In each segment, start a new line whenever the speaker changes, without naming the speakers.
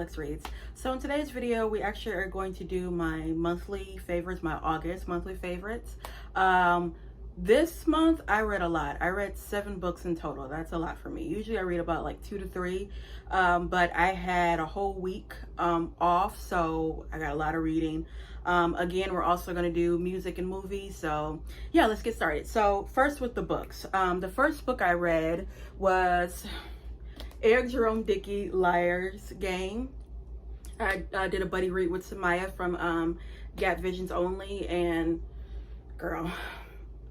Lex Reads. So in today's video, we actually are going to do my monthly favorites, my August monthly favorites. This month I read a lot. I read 7 books in total. That's a lot for me. Usually I read about like 2 to 3, but I had a whole week off, so I got a lot of reading. Again, we're also going to do music and movies, so yeah, let's get started. So first with the books. The first book I read was Eric Jerome Dickey, Liar's Game. I did a buddy read with Samaya from Gap Visions Only, and girl,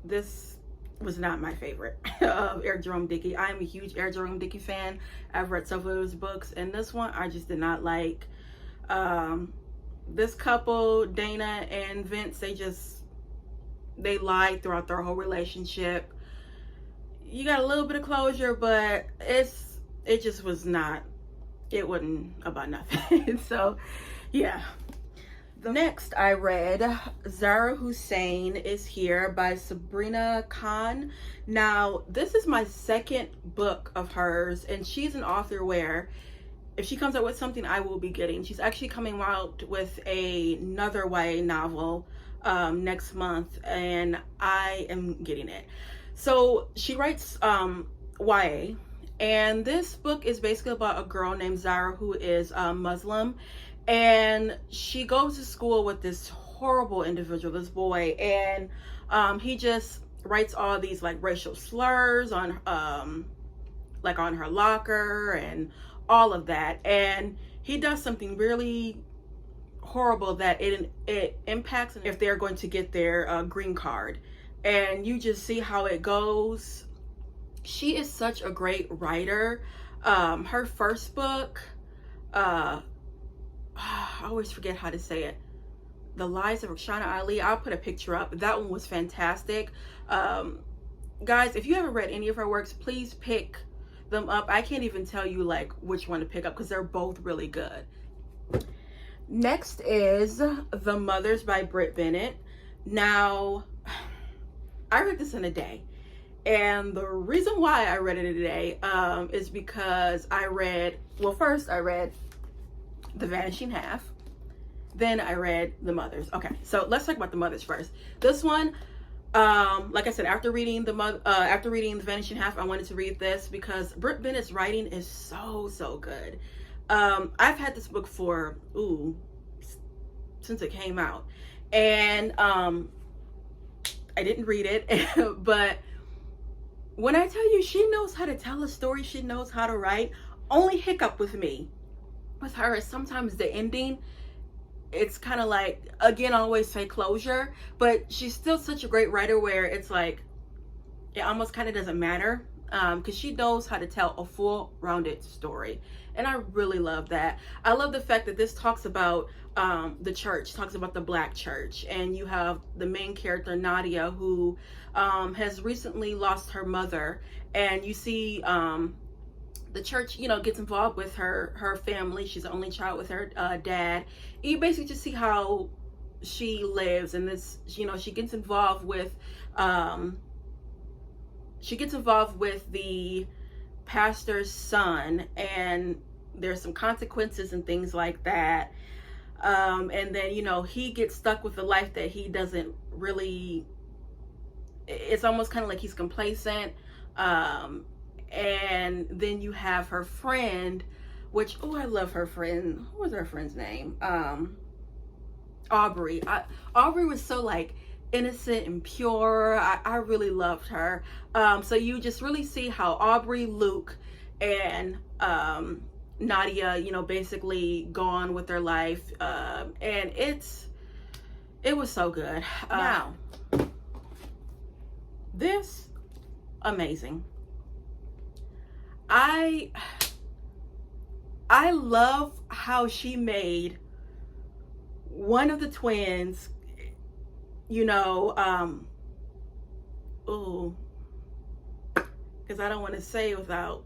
this was not my favorite of Eric Jerome Dickey. I am a huge Eric Jerome Dickey fan. I've read several of his books, and this one I just did not like. This couple, Dana and Vince, they lied throughout their whole relationship. You got a little bit of closure, but it just was not, it wasn't about nothing. So yeah. The next I read Zara Hussein Is Here by Sabrina Khan. Now this is my second book of hers, and she's an author where if she comes out with something, I will be getting. She's actually coming out with another YA novel next month, and I am getting it. So she writes YA, and this book is basically about a girl named Zara who is Muslim, and she goes to school with this horrible individual, this boy, and he just writes all these like racial slurs on her locker and all of that, and he does something really horrible that it impacts if they're going to get their green card, and you just see how it goes. She is such a great writer. Her first book, I always forget how to say it, The Lies of Roxana Ali. I'll put a picture up. That one was fantastic. Guys, if you haven't read any of her works, please pick them up. I can't even tell you like which one to pick up because they're both really good. Next is The Mothers by Britt Bennett. Now, I read this in a day, and the reason why I read it in a day is because first I read The Vanishing Half, then I read The Mothers. Okay, so let's talk about The Mothers first. This one, like I said, after reading The Vanishing Half, I wanted to read this because Britt Bennett's writing is so good. I've had this book for since it came out, and I didn't read it, but when I tell you she knows how to tell a story, she knows how to write. Only hiccup with me with her is sometimes the ending. It's kind of like, again, I always say closure, but she's still such a great writer where it's like it almost kind of doesn't matter, because she knows how to tell a full rounded story, and I really love that. I love the fact that this talks about the church, talks about the Black church, and you have the main character Nadia, who has recently lost her mother, and you see the church, gets involved with her family. She's the only child with her dad. And you basically just see how she lives, and this, she gets involved with the pastor's son, and there's some consequences and things like that. And then, he gets stuck with the life that he doesn't really, it's almost kind of like he's complacent. And then you have her friend, which, I love her friend. What was her friend's name? Aubrey. Aubrey was so like innocent and pure. I really loved her. So you just really see how Aubrey, Luke, and Nadia, basically go on with their life. And it was so good. Now, this, amazing. I love how she made one of the twins, because I don't want to say without,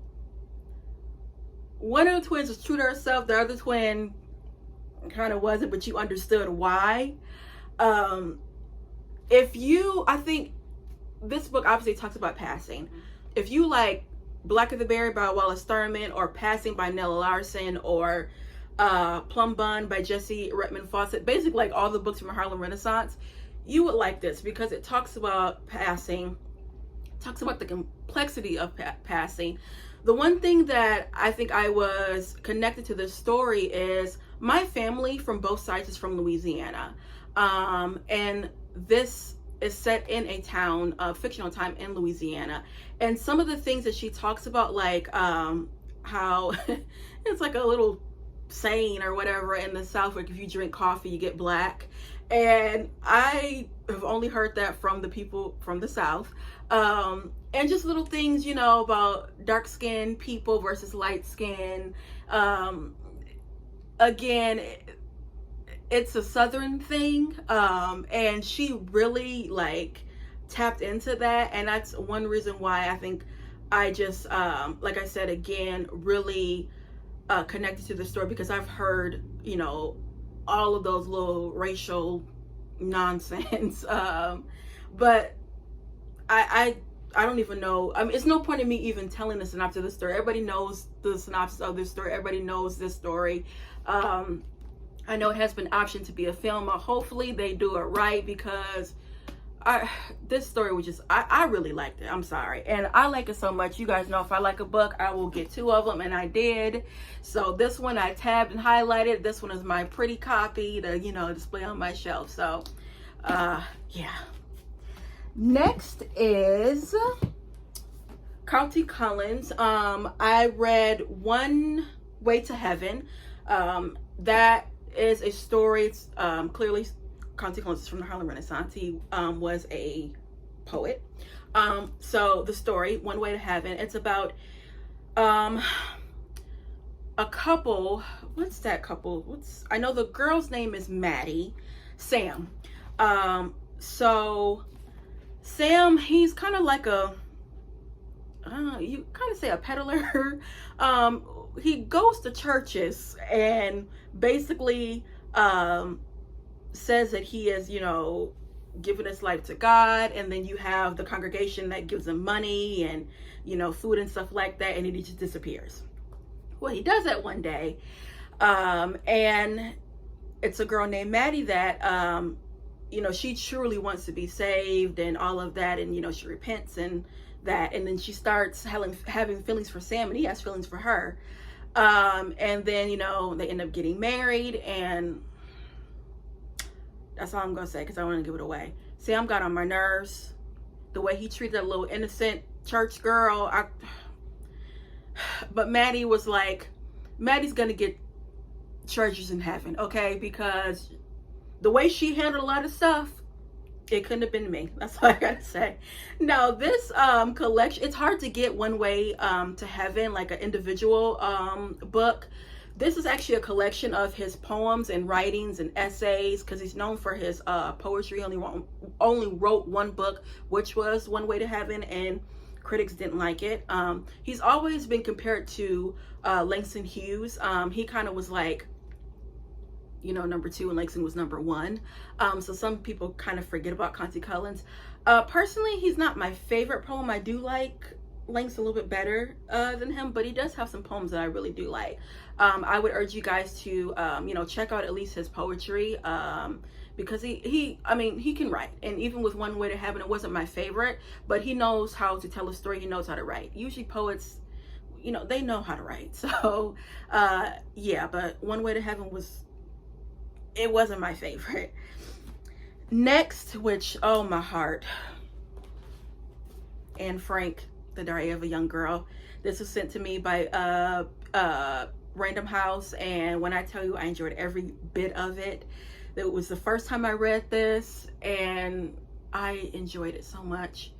one of the twins was true to herself, the other twin kind of wasn't, but you understood why. I think this book obviously talks about passing. If you like Black of the Berry by Wallace Thurman, or Passing by Nella Larson, or Plum Bun by Jesse Redmond Fawcett. Basically, like all the books from the Harlem Renaissance. You would like this because it talks about passing, talks about the complexity of passing. The one thing that I think I was connected to this story is my family from both sides is from Louisiana. And this is set in a town, a fictional time in Louisiana. And some of the things that she talks about, like how it's like a little saying or whatever in the South, like if you drink coffee, you get black. And I have only heard that from the people from the South. And just little things, you know, about dark skinned people versus light skin. Again, it's a Southern thing. And she really like tapped into that. And that's one reason why I think I just, like I said, again, really connected to the story, because I've heard, you know, all of those little racial nonsense. But I don't even know. I mean, it's no point in me even telling the synopsis of the story. Everybody knows the synopsis of this story. Everybody knows this story. I know it has been optioned to be a film. Hopefully they do it right, because this story was just, I really liked it. I'm sorry. And I like it so much. You guys know if I like a book, I will get 2 of them, and I did. So this one I tabbed and highlighted. This one is my pretty copy to, you know, display on my shelf. So, yeah. Next is Carlton Collins. I read One Way to Heaven. That is a story. It's clearly Carlton Collins is from the Harlem Renaissance. He was a poet. So the story, One Way to Heaven, it's about a couple. What's that couple? I know the girl's name is Maddie, Sam. So Sam, he's kind of like a, you kind of say a peddler. He goes to churches and basically says that he is, you know, giving his life to God, and then you have the congregation that gives him money and, you know, food and stuff like that, and he just disappears. Well, he does that one day, and it's a girl named Maddie that, you know, she truly wants to be saved and all of that, and, you know, she repents and that, and then she starts having feelings for Sam, and he has feelings for her, and then, you know, they end up getting married, and that's all I'm gonna say, because I don't want to give it away. Sam got on my nerves. The way he treated that little innocent church girl. But Maddie was like, Maddie's gonna get treasures in heaven, okay? Because the way she handled a lot of stuff, it couldn't have been me. That's all I gotta say. Now, this collection, it's hard to get One Way to Heaven, like an individual book. This is actually a collection of his poems and writings and essays, because he's known for his poetry. Only wrote one book, which was One Way to Heaven, and critics didn't like it. He's always been compared to Langston Hughes. He kind of was like, you know, number 2, and Langston was number 1. So some people kind of forget about Carlton Collins. Personally, he's not my favorite poem. I do like Langston a little bit better than him, but he does have some poems that I really do like. I would urge you guys to, you know, check out at least his poetry, because he can write. And even with One Way to Heaven, it wasn't my favorite, but he knows how to tell a story. He knows how to write. Usually poets, you know, they know how to write. So, yeah, but One Way to Heaven wasn't my favorite. Next, which, oh, my heart. Anne Frank, The Diary of a Young Girl. This was sent to me by Random House, and when I tell you I enjoyed every bit of it, it was the first time I read this, and I enjoyed it so much.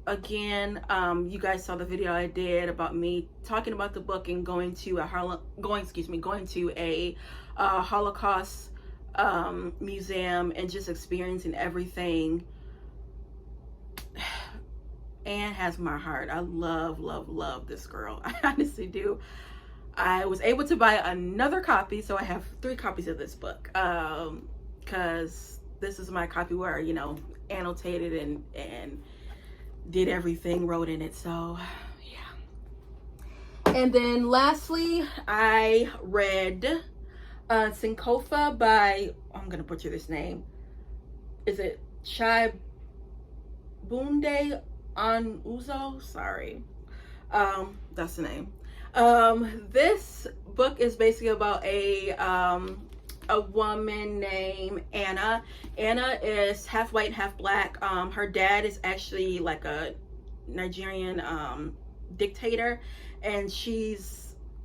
Again, you guys saw the video I did about me talking about the book and going to a Holocaust museum and just experiencing everything. Anne has my heart. I love this girl. I honestly do. I was able to buy another copy, so I have 3 copies of this book, because this is my copy where, you know, annotated and did everything, wrote in it. So yeah. And then lastly, I read Sankofa by, I'm gonna butcher this name. Is it Chai Bunde on Uzo? Sorry. That's the name. This book is basically about a woman named Anna. Anna is half white, half black. Her dad is actually like a Nigerian dictator, and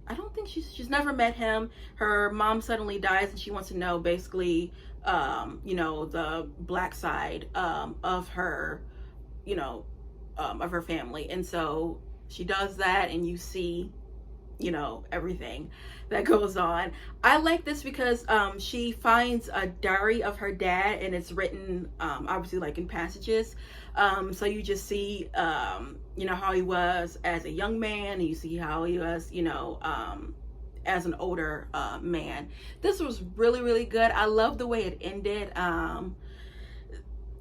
I don't think she's never met him. Her mom suddenly dies, and she wants to know basically, the black side of her, of her family, and so she does that, and you see, everything that goes on. I like this because she finds a diary of her dad, and it's written obviously like in passages. So you just see how he was as a young man, and you see how he was as an older man. This was really, really good. I love the way it ended.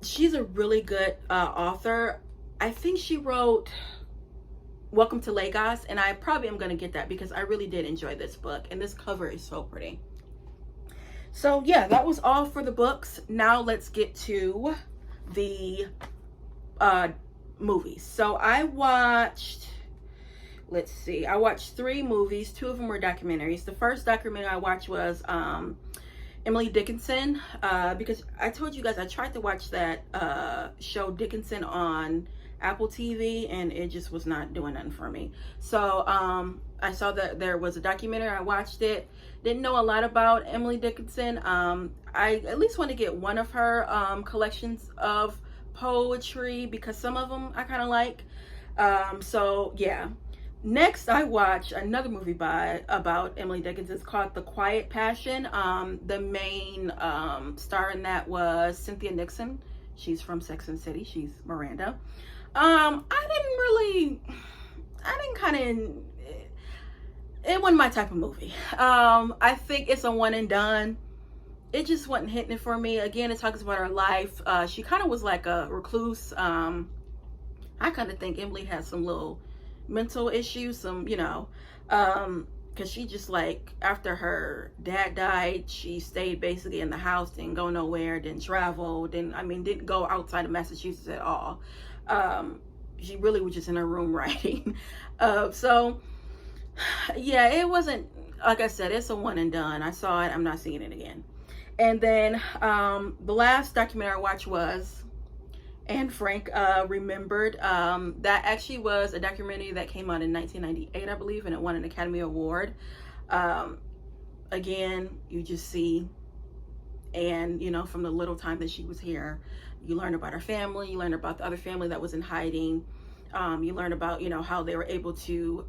She's a really good author. I think she wrote Welcome to Lagos, and I probably am going to get that because I really did enjoy this book, and this cover is so pretty. So yeah, that was all for the books. Now let's get to the movies. So I watched 3 movies. 2 of them were documentaries. The first documentary I watched was Emily Dickinson, because I told you guys I tried to watch that show Dickinson on Apple TV, and it just was not doing nothing for me. So I saw that there was a documentary. I watched it. Didn't know a lot about Emily Dickinson. I at least want to get one of her collections of poetry because some of them I kind of like. So yeah. Next, I watched another movie about Emily Dickinson. It's called The Quiet Passion. The main star in that was Cynthia Nixon. She's from Sex and the City. She's Miranda. It wasn't my type of movie. I think it's a one and done. It just wasn't hitting it for me. Again, it talks about her life. She kind of was like a recluse. I kind of think Emily had some little mental issues, because she just like, after her dad died, she stayed basically in the house, didn't go nowhere, didn't travel, didn't go outside of Massachusetts at all. She really was just in her room writing. So yeah, it wasn't, like I said, it's a one and done. I saw it, I'm not seeing it again. And then the last documentary I watched was Anne Frank Remembered. That actually was a documentary that came out in 1998, I believe, and it won an Academy Award. Again, you just see Anne, from the little time that she was here. You learn about her family, you learn about the other family that was in hiding. You learn about, how they were able to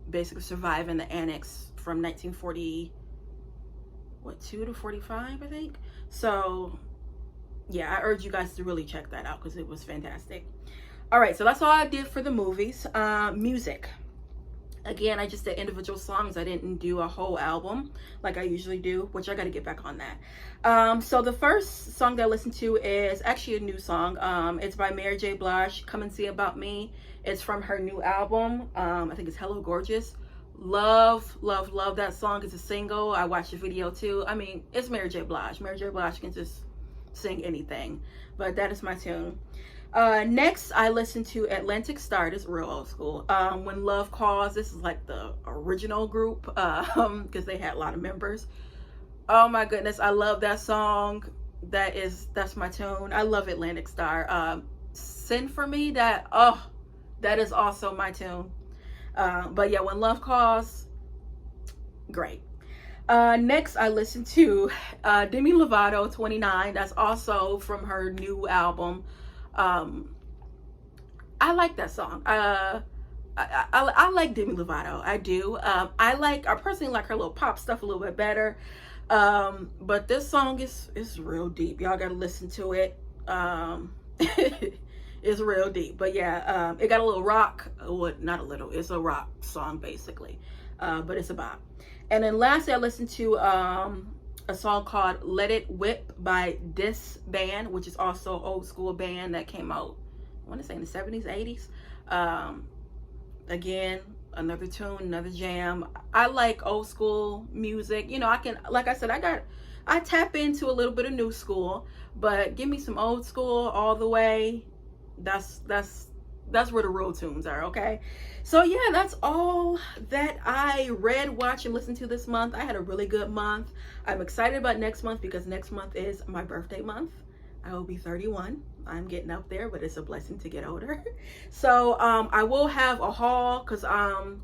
basically survive in the annex from 1942 to 45, I think. So yeah, I urge you guys to really check that out because it was fantastic. All right, so that's all I did for the movies. Music. Again, I just did individual songs. I didn't do a whole album like I usually do, which I got to get back on that. So the first song that I listened to is actually a new song. It's by Mary J. Blige, Come and See About Me. It's from her new album. I think it's Hello Gorgeous. Love that song. It's a single. I watched the video too. It's Mary J. Blige. Mary J. Blige can just sing anything, but that is my tune. Next, I listened to Atlantic Starr. This is real old school. When Love Calls. This is like the original group, because they had a lot of members. Oh my goodness, I love that song. That's my tune. I love Atlantic Starr. Send For Me, that is also my tune. But yeah, When Love Calls, great. Next, I listened to Demi Lovato, 29. That's also from her new album. I like that song. I like Demi Lovato. I do. I personally like her little pop stuff a little bit better. But this song is real deep. Y'all gotta listen to it. It's real deep. But yeah, it got a little rock. Well, not a little. It's a rock song basically. But it's a bop. And then lastly, I listened to a song called Let It Whip by Dazz Band, which is also an old school band that came out, I want to say in the 70s, 80s. Again, another tune, another jam. I like old school music. You know, I can, like I said, I tap into a little bit of new school, but give me some old school all the way. That's where the real tunes are, okay? So yeah, that's all that I read, watched, and listened to this month. I had a really good month. I'm excited about next month because next month is my birthday month. I will be 31. I'm getting up there, but it's a blessing to get older. So I will have a haul because I'm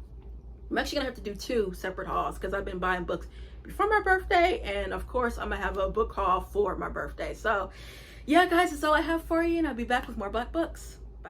actually gonna have to do 2 separate hauls because I've been buying books before my birthday, and of course I'm gonna have a book haul for my birthday. So yeah, guys, that's all I have for you, and I'll be back with more Black books.